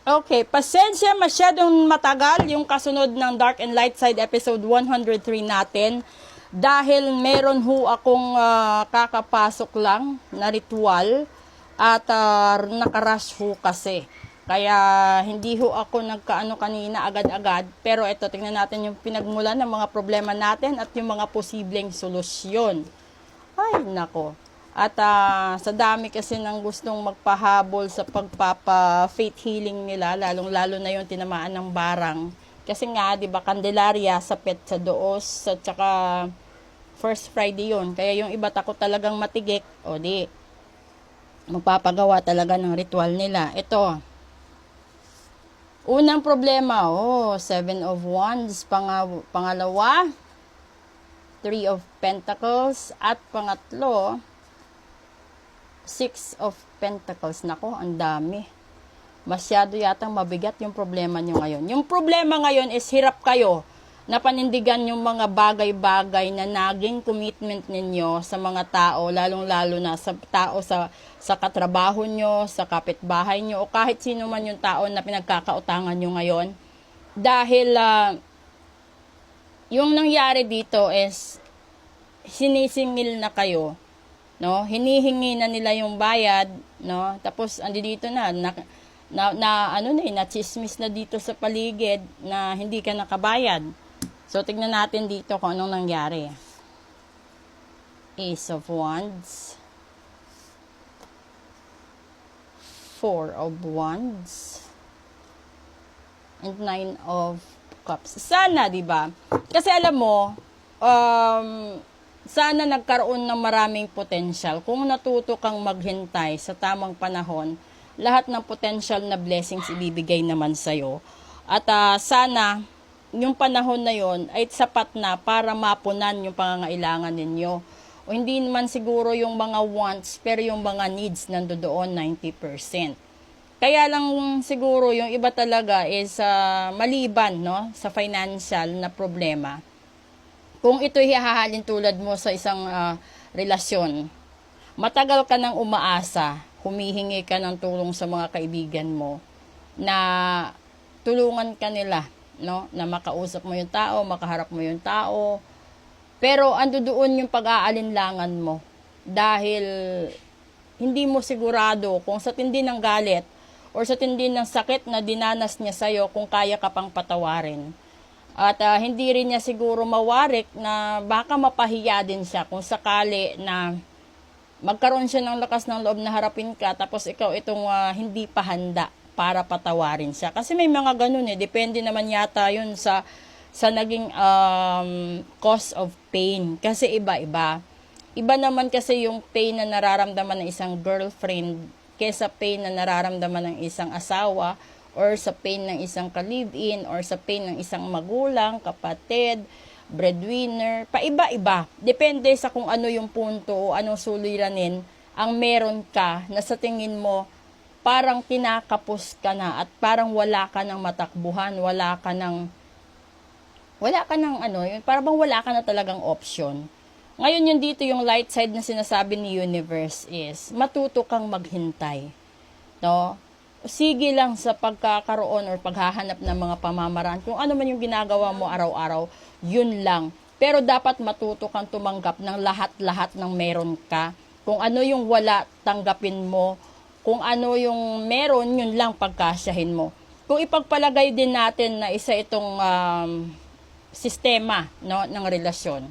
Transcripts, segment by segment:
Okay, pasensya masyadong matagal yung kasunod ng Dark and Light Side episode 103 natin dahil meron ho akong kakapasok lang na ritual at nakarush ho kasi. Kaya hindi ho ako nagkaano kanina agad-agad, pero ito tingnan natin yung pinagmulan ng mga problema natin at yung mga posibleng solusyon. Ay, nako. At sa dami kasi ng gustong magpahabol sa pagpapa-faith healing nila, lalong-lalo na yung tinamaan ng barang. Kasi nga, di ba, Candelaria sa Petsa Doos, at saka First Friday yun. Kaya yung iba takot talagang matigik, o di, magpapagawa talaga ng ritual nila. Ito, unang problema, Seven of Wands, pangalawa, Three of Pentacles, at pangatlo, Six of Pentacles. Nako, ang dami. Masyado yatang mabigat yung problema nyo ngayon. Yung problema ngayon is hirap kayo na panindigan yung mga bagay-bagay na naging commitment ninyo sa mga tao, lalong-lalo na sa tao sa katrabaho nyo, sa kapitbahay nyo, o kahit sino man yung tao na pinagkakautangan nyo ngayon. Dahil yung nangyari dito is sinisingil na kayo. No, hinihingi na nila yung bayad, no? Tapos andi dito na chismis na dito sa paligid na hindi ka nakabayad. So tingnan natin dito kung anong nangyari. Ace of Wands, Four of Wands, and Nine of Cups. Sana, 'di ba? Kasi alam mo, sana nagkaroon ng maraming potential. Kung natuto kang maghintay sa tamang panahon, lahat ng potential na blessings ibibigay naman sa'yo. At sana, yung panahon na yon ay sapat na para mapunan yung pangangailangan ninyo. O hindi naman siguro yung mga wants, pero yung mga needs nandoon 90%. Kaya lang siguro yung iba talaga is maliban, no, sa financial na problema. Kung ito'y hahalin tulad mo sa isang relasyon, matagal ka nang umaasa, humihingi ka ng tulong sa mga kaibigan mo, na tulungan ka nila, no? Na makausap mo yung tao, makaharap mo yung tao, pero ando doon yung pag-aalinlangan mo, dahil hindi mo sigurado kung sa tindi ng galit, or sa tindi ng sakit na dinanas niya sa'yo, kung kaya ka pang patawarin. At hindi rin niya siguro mawarik na baka mapahiya din siya kung sakali na magkaroon siya ng lakas ng loob na harapin ka, tapos ikaw itong hindi pa handa para patawarin siya. Kasi may mga ganun depende naman yata yun sa naging cause of pain. Kasi iba-iba. Iba naman kasi yung pain na nararamdaman ng isang girlfriend kesa pain na nararamdaman ng isang asawa, or sa pain ng isang ka-live-in, or sa pain ng isang magulang, kapatid, breadwinner, paiba-iba. Depende sa kung ano yung punto o anong suliranin ang meron ka na sa tingin mo parang kinakapos ka na at parang wala ka ng matakbuhan, wala ka ng parang wala ka na talagang option. Ngayon yun dito yung light side na sinasabi ni universe is matuto kang maghintay. No? Sige lang sa pagkakaroon or paghahanap ng mga pamamaraan. Kung ano man yung ginagawa mo araw-araw, yun lang. Pero dapat matuto kang tumanggap ng lahat-lahat ng meron ka. Kung ano yung wala, tanggapin mo. Kung ano yung meron, yun lang pagkasyahin mo. Kung ipagpalagay din natin na isa itong sistema, no, ng relasyon,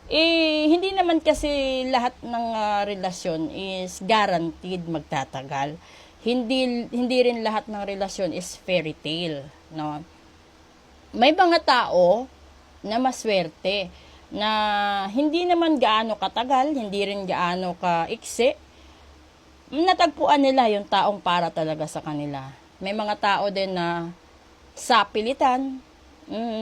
hindi naman kasi lahat ng relasyon is guaranteed magtatagal. Hindi rin lahat ng relasyon is fairy tale, no? May mga tao na maswerte na hindi naman gaano katagal, hindi rin gaano kaiksi, natagpuan nila yung taong para talaga sa kanila. May mga tao din na sa pilitan,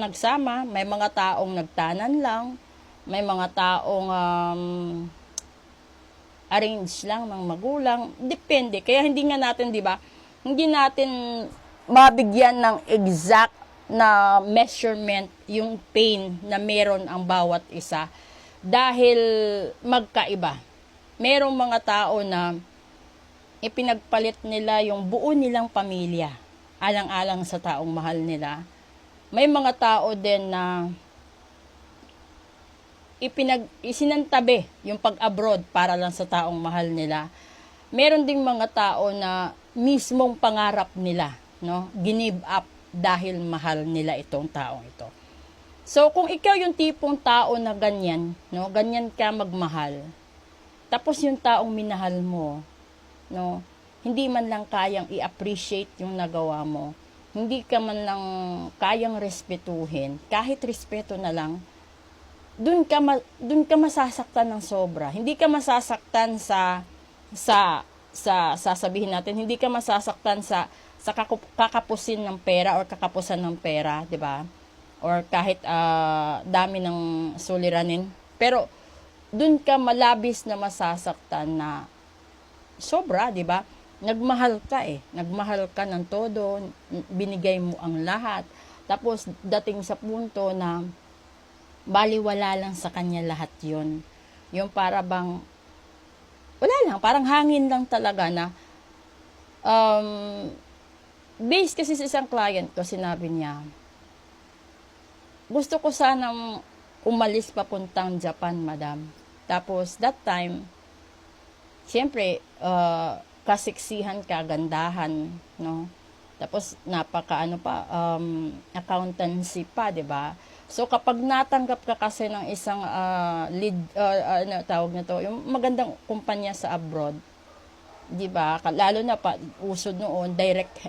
nagsama, may mga taong nagtanan lang, may mga taong arrange lang ng magulang, depende. Kaya hindi nga natin, 'di ba? Hindi natin mabigyan ng exact na measurement yung pain na meron ang bawat isa dahil magkaiba. Merong mga tao na ipinagpalit nila yung buo nilang pamilya, alang-alang sa taong mahal nila. May mga tao din na isinantabi yung pag-abroad para lang sa taong mahal nila. Meron ding mga tao na mismong pangarap nila, no, ginive up dahil mahal nila itong taong ito. So, kung ikaw yung tipong tao na ganyan, no, ganyan ka magmahal, tapos yung taong minahal mo, no, hindi man lang kayang i-appreciate yung nagawa mo, hindi ka man lang kayang respetuhin, kahit respeto na lang, dun ka masasaktan ng sobra. Hindi ka masasaktan sa sasabihin natin, hindi ka masasaktan sa kakapusin ng pera or kakapusan ng pera, 'di ba? Or kahit dami ng suliranin. Pero dun ka malabis na masasaktan na sobra, 'di ba? Nagmahal ka Nagmahal ka ng todo, binigay mo ang lahat. Tapos dating sa punto na baliwala lang sa kanya lahat 'yon. Yung para bang wala lang, parang hangin lang talaga na based kasi sa isang client ko, sinabi niya, gusto ko sanang umalis papuntang Japan, madam. Tapos that time, siyempre, kasiksihan, kagandahan, no? Tapos accountancy pa, 'di ba? So kapag natanggap ka kasi ng isang lead, tawag na to, yung magandang kumpanya sa abroad, 'di ba? Lalo na pa usod noon, direct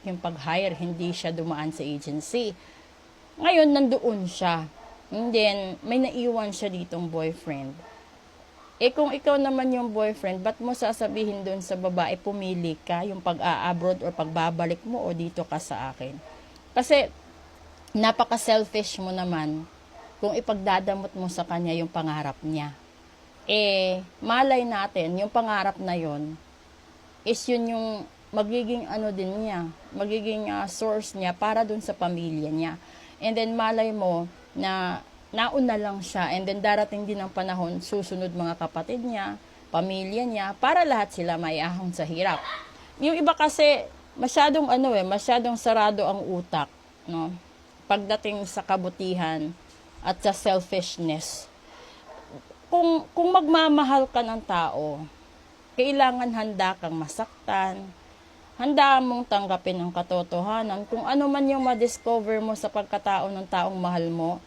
yung pag-hire, hindi siya dumaan sa agency. Ngayon nandoon siya. And then may naiwan siya ditong boyfriend. Kung ikaw naman yung boyfriend, ba't mo sasabihin doon sa babae, pumili ka yung pag-a-abroad or pagbabalik mo o dito ka sa akin? Kasi napaka-selfish mo naman kung ipagdadamot mo sa kanya yung pangarap niya. Malay natin, yung pangarap na yon is yun yung magiging din niya, magiging source niya para dun sa pamilya niya. And then malay mo na nauna lang siya, and then darating din ang panahon, susunod mga kapatid niya, pamilya niya, para lahat sila maiahon sa hirap. Yung iba kasi, masyadong sarado ang utak, no? Pagdating sa kabutihan at sa selfishness. Kung magmamahal ka ng tao, kailangan handa kang masaktan, handa mong tanggapin ang katotohanan, kung ano man yung ma-discover mo sa pagkatao ng taong mahal mo,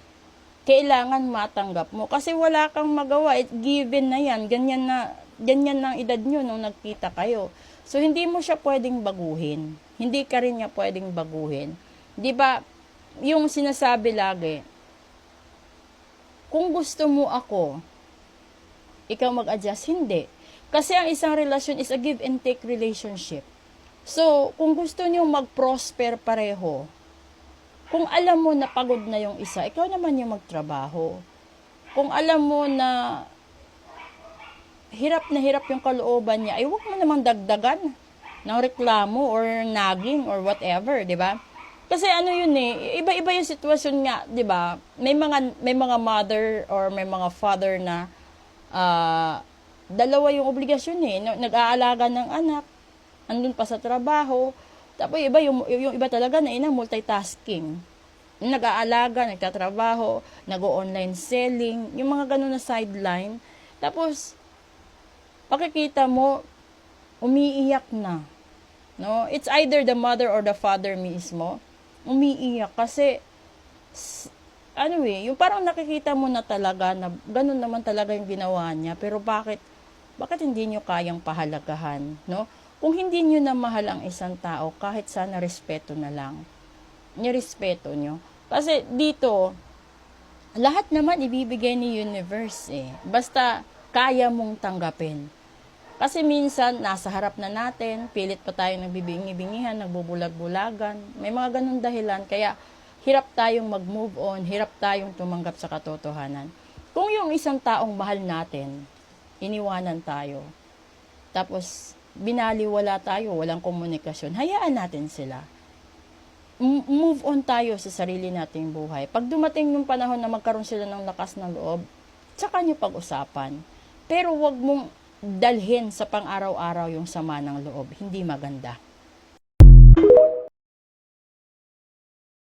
kailangan matanggap mo. Kasi wala kang magawa. Given na yan. Ganyan na ang edad nyo nung nagkita kayo. So, hindi mo siya pwedeng baguhin. Hindi ka rin niya pwedeng baguhin. Di ba, yung sinasabi lagi, kung gusto mo ako, ikaw mag-adjust, hindi. Kasi ang isang relasyon is a give and take relationship. So, kung gusto niyo mag-prosper pareho, kung alam mo na pagod na yung isa, ikaw naman yung magtrabaho. Kung alam mo na hirap yung kalooban niya, ay huwag mo namang dagdagan ng reklamo or nagging or whatever, di ba? Kasi iba-iba yung sitwasyon nga, di ba? May mga mother or may mga father na dalawa yung obligasyon nag-aalaga ng anak, andun pa sa trabaho. Tapos yung iba talaga na multitasking. Nag-aalaga, nagtatrabaho, nag-online selling, yung mga ganun na sideline. Tapos pakikita mo umiiyak na. No? It's either the mother or the father mismo umiiyak kasi yung parang nakikita mo na talaga na ganun naman talaga yung ginawa niya, pero bakit hindi nyo kayang pahalagahan, no? Kung hindi nyo na mahal ang isang tao, kahit sana respeto na lang. Nirespeto nyo. Kasi dito, lahat naman ibibigay ni universe Basta kaya mong tanggapin. Kasi minsan, nasa harap na natin, pilit pa tayong nagbibingi-bingihan, nagbubulag-bulagan. May mga ganun dahilan. Kaya hirap tayong mag-move on, hirap tayong tumanggap sa katotohanan. Kung yung isang taong mahal natin, iniwanan tayo, tapos binaliwala tayo, walang komunikasyon, hayaan natin sila. Move on tayo sa sarili nating buhay. Pag dumating yung panahon na magkaroon sila ng lakas ng loob, tsaka nyo pag-usapan. Pero wag mong dalhin sa pang-araw-araw yung sama ng loob. Hindi maganda.